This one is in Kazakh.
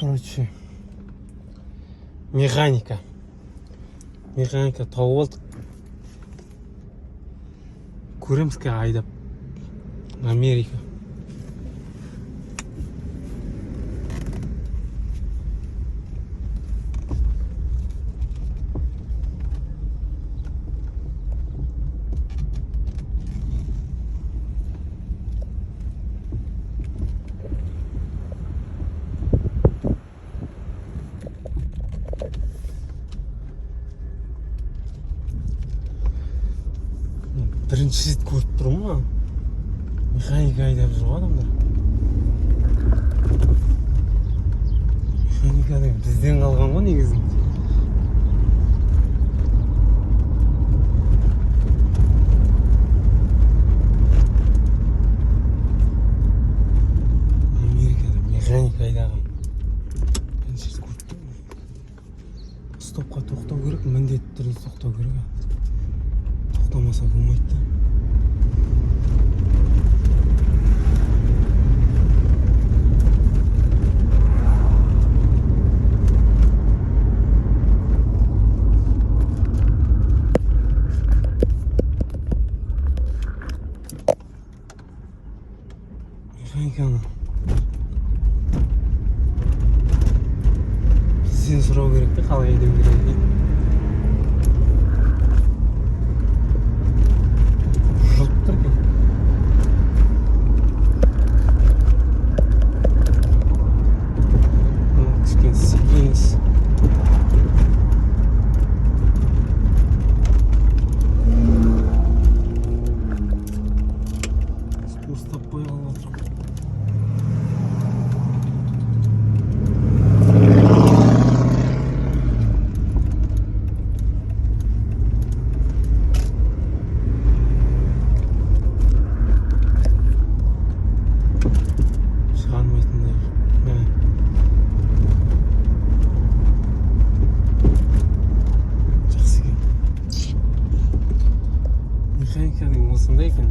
Короче, механика тауып алдық. Көреміз ке айдап Америка. Бірінші рет көріп тұрмын ма? Механика айдап жүр ғой адамдар. Механиканың бізден қалған ғой негізі. Америкада механика айдаған. Бірінші рет көріп тұрмын. Стопқа тоқтау керек, міндетті түрде тоқтау керек. Тоқтамаса болмайды да. Механиканы бізден сұрау керек те, қалай айдау керек екенін. Ұстап қоя алып жатыр. Шығармайтындар. Жақсы екен. Механиканың осындай екен.